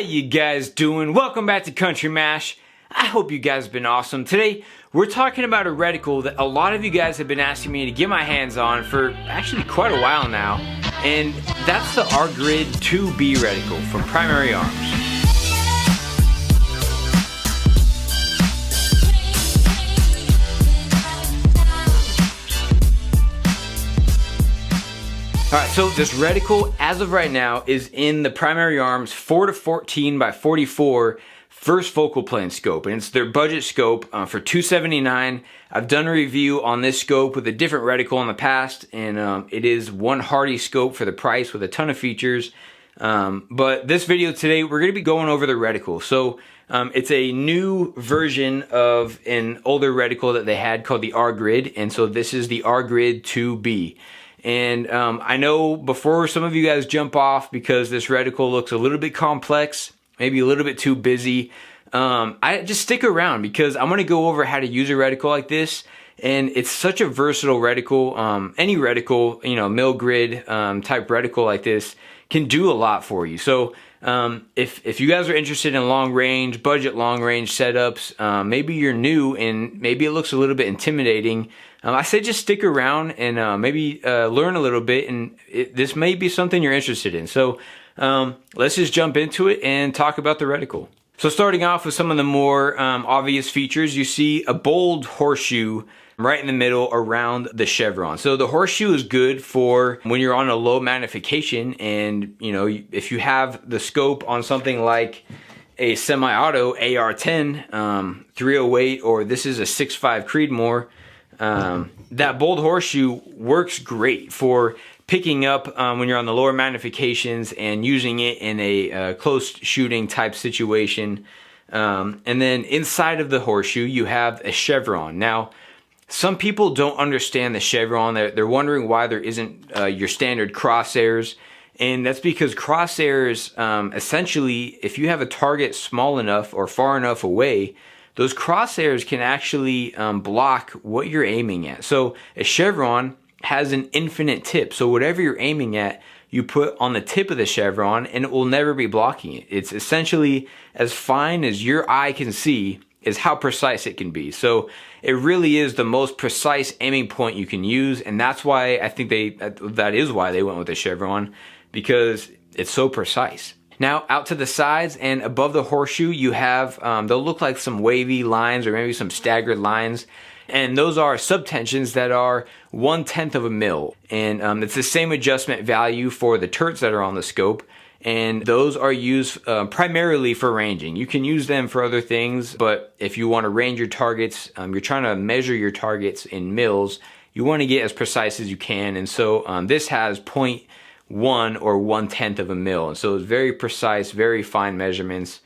you guys doing? Welcome back to Country Mash. I hope you guys have been awesome. Today, we're talking about a reticle that a lot of you guys have been asking me to get my hands on for actually quite a while now, and that's the R-Grid 2B reticle from Primary Arms. Alright, so this reticle, as of right now, is in the Primary Arms 4-14 by 44 first focal plane scope, and it's their budget scope for $279. I've done a review on this scope with a different reticle in the past, and it is one hardy scope for the price with a ton of features. But this video today, we're going to be going over the reticle. So it's a new version of an older reticle that they had called the R-Grid, and so this is the R-Grid 2B. And I know before some of you guys jump off because this reticle looks a little bit complex, maybe a little bit too busy, I just stick around because I'm going to go over how to use a reticle like this. And it's such a versatile reticle. Any reticle, you know, mill grid type reticle like this can do a lot for you. So if you guys are interested in long range, budget long range setups, maybe you're new and maybe it looks a little bit intimidating, I say just stick around and maybe learn a little bit, and this may be something you're interested in. So let's just jump into it and talk about the reticle. So starting off with some of the more obvious features, you see a bold horseshoe right in the middle around the chevron. So the horseshoe is good for when you're on a low magnification, and you know, if you have the scope on something like a semi-auto AR-10 308, or this is a 6.5 Creedmoor, that bold horseshoe works great for picking up when you're on the lower magnifications and using it in a close shooting type situation. And then inside of the horseshoe, you have a chevron. Now, some people don't understand the chevron. They're wondering why there isn't your standard crosshairs. And that's because crosshairs, essentially, if you have a target small enough or far enough away, those crosshairs can actually block what you're aiming at. So a chevron has an infinite tip. So whatever you're aiming at, you put on the tip of the chevron and it will never be blocking it. It's essentially as fine as your eye can see is how precise it can be. So it really is the most precise aiming point you can use, and that's why I think that is why they went with the chevron, because it's so precise. Now, out to the sides and above the horseshoe, you have, they'll look like some wavy lines or maybe some staggered lines. And those are subtensions that are 1/10 of a mil. And it's the same adjustment value for the turrets that are on the scope. And those are used primarily for ranging. You can use them for other things, but if you want to range your targets, you're trying to measure your targets in mils, you want to get as precise as you can. And so this has 0.1 or 1/10 of a mil. And so it's very precise, very fine measurements.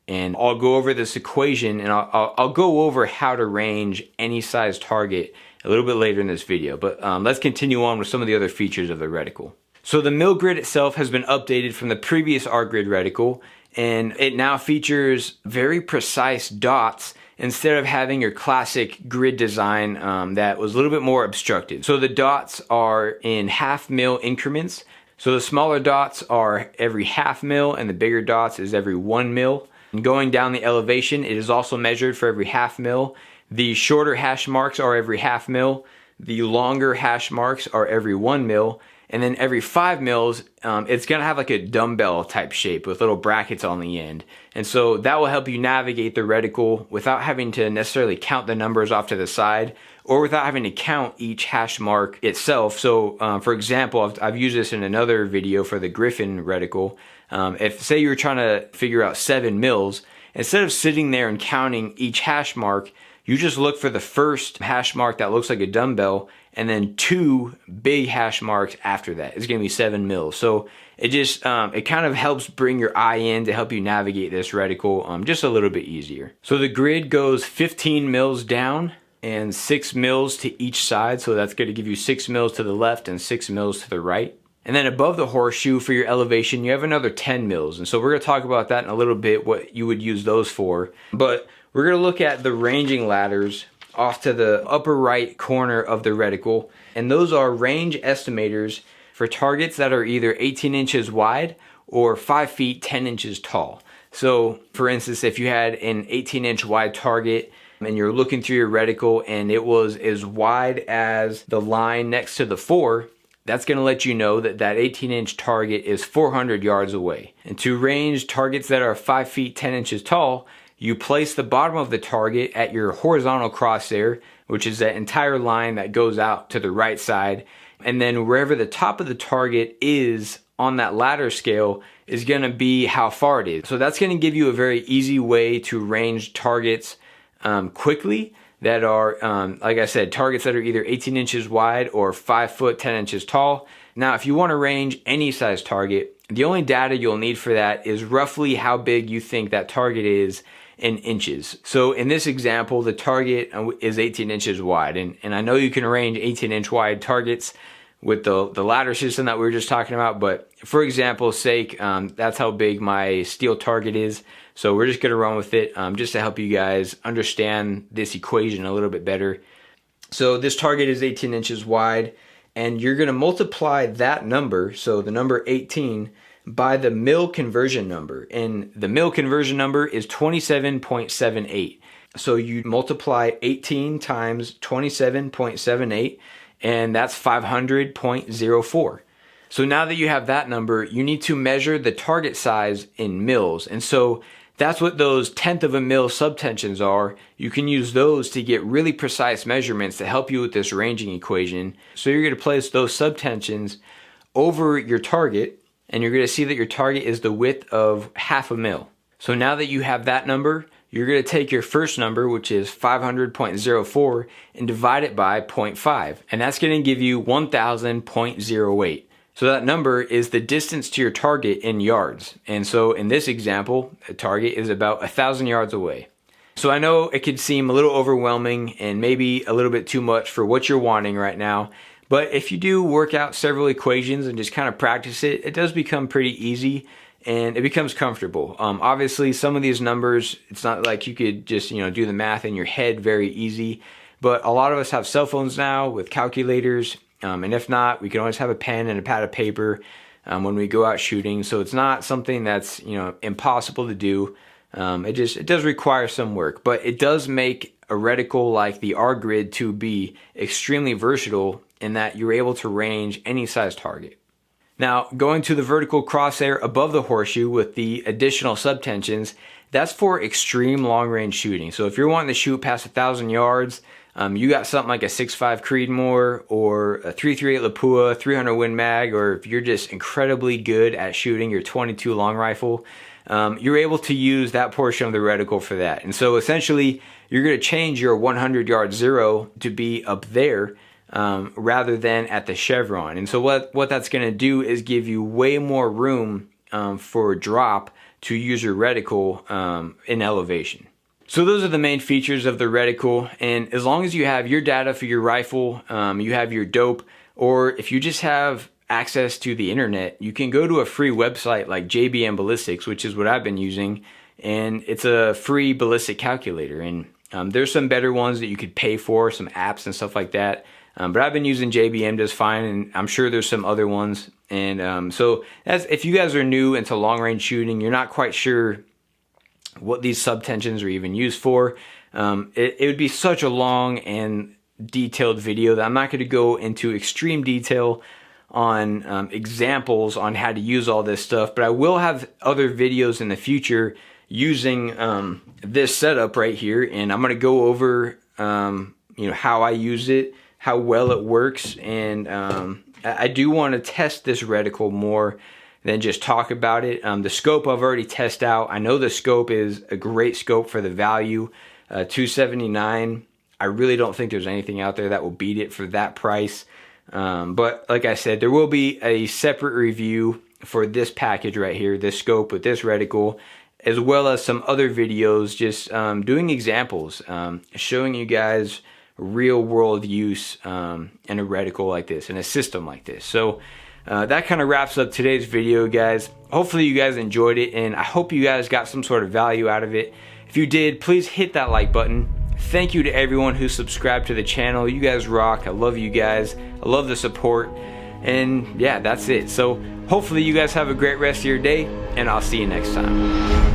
And I'll go over this equation, and I'll go over how to range any size target a little bit later in this video. But let's continue on with some of the other features of the reticle. So the mill grid itself has been updated from the previous R-Grid reticle, and it now features very precise dots instead of having your classic grid design that was a little bit more obstructive. So the dots are in half mil increments. So the smaller dots are every half mil, and the bigger dots is every 1 mil. And going down the elevation, it is also measured for every half mil. The shorter hash marks are every half mil. The longer hash marks are every 1 mil. And then every 5 mils, it's going to have like a dumbbell type shape with little brackets on the end. And so that will help you navigate the reticle without having to necessarily count the numbers off to the side, or without having to count each hash mark itself. So for example, I've used this in another video for the Griffin reticle. If say you're trying to figure out 7 mils, instead of sitting there and counting each hash mark, you just look for the first hash mark that looks like a dumbbell, and then 2 big hash marks after that. It's going to be 7 mils. So it just, it kind of helps bring your eye in to help you navigate this reticle just a little bit easier. So the grid goes 15 mils down and 6 mils to each side. So that's going to give you 6 mils to the left and 6 mils to the right. And then above the horseshoe for your elevation, you have another 10 mils. And so we're going to talk about that in a little bit, what you would use those for. But we're going to look at the ranging ladders off to the upper right corner of the reticle. And those are range estimators for targets that are either 18 inches wide or 5 feet 10 inches tall. So for instance, if you had an 18-inch wide target and you're looking through your reticle and it was as wide as the line next to the 4, that's going to let you know that that 18-inch target is 400 yards away. And to range targets that are 5 feet 10 inches tall, you place the bottom of the target at your horizontal crosshair, which is that entire line that goes out to the right side. And then wherever the top of the target is on that ladder scale is going to be how far it is. So that's going to give you a very easy way to range targets quickly that are, like I said, targets that are either 18 inches wide or 5 foot 10 inches tall. Now, if you want to range any size target, the only data you'll need for that is roughly how big you think that target is in inches. So in this example, the target is 18 inches wide. And I know you can range 18-inch wide targets with the ladder system that we were just talking about, but for example's sake, that's how big my steel target is. So we're just going to run with it just to help you guys understand this equation a little bit better. So this target is 18 inches wide, and you're going to multiply that number, so the number 18, by the mil conversion number. And the mil conversion number is 27.78. So you multiply 18 times 27.78, and that's 500.04. So now that you have that number, you need to measure the target size in mils. And so that's what those 1/10 of a mil subtensions are. You can use those to get really precise measurements to help you with this ranging equation. So you're going to place those subtensions over your target, and you're going to see that your target is the width of 1/2 a mil. So now that you have that number, you're going to take your first number, which is 500.04, and divide it by 0.5. And that's going to give you 1000.08. So that number is the distance to your target in yards. And so in this example, the target is about 1,000 yards away. So I know it could seem a little overwhelming and maybe a little bit too much for what you're wanting right now. But if you do work out several equations and just kind of practice it, it does become pretty easy and it becomes comfortable. Obviously, some of these numbers, it's not like you could just do the math in your head very easy. But a lot of us have cell phones now with calculators. And if not, we can always have a pen and a pad of paper when we go out shooting. So it's not something that's impossible to do. It does require some work, but it does make a reticle like the R-Grid 2B extremely versatile in that you're able to range any size target. Now, going to the vertical crosshair above the horseshoe with the additional subtensions, that's for extreme long-range shooting. So if you're wanting to shoot past 1,000 yards, you got something like a 6.5 Creedmoor or a 338 Lapua 300 Win Mag, or if you're just incredibly good at shooting your 22 long rifle, you're able to use that portion of the reticle for that. And so essentially, you're going to change your 100 yard zero to be up there rather than at the chevron. And so what that's going to do is give you way more room for drop to use your reticle in elevation. So those are the main features of the reticle, and as long as you have your data for your rifle, you have your dope, or if you just have access to the internet, you can go to a free website like JBM Ballistics, which is what I've been using, and it's a free ballistic calculator. And there's some better ones that you could pay for, some apps and stuff like that. But I've been using JBM just fine, and I'm sure there's some other ones. And so if you guys are new into long range shooting, you're not quite sure what these subtensions are even used for, it would be such a long and detailed video that I'm not going to go into extreme detail on examples on how to use all this stuff, but I will have other videos in the future using this setup right here, and I'm going to go over how I use it, how well it works, and I do want to test this reticle more than just talk about it. The scope I've already tested out. I know the scope is a great scope for the value, $279. I really don't think there's anything out there that will beat it for that price. But like I said, there will be a separate review for this package right here, this scope with this reticle, as well as some other videos just doing examples, showing you guys real world use in a reticle like this, in a system like this. So that kind of wraps up today's video, guys. Hopefully you guys enjoyed it, and I hope you guys got some sort of value out of it. If you did, please hit that like button. Thank you to everyone who subscribed to the channel. You guys rock. I love you guys. I love the support. And yeah, that's it. So hopefully you guys have a great rest of your day, and I'll see you next time.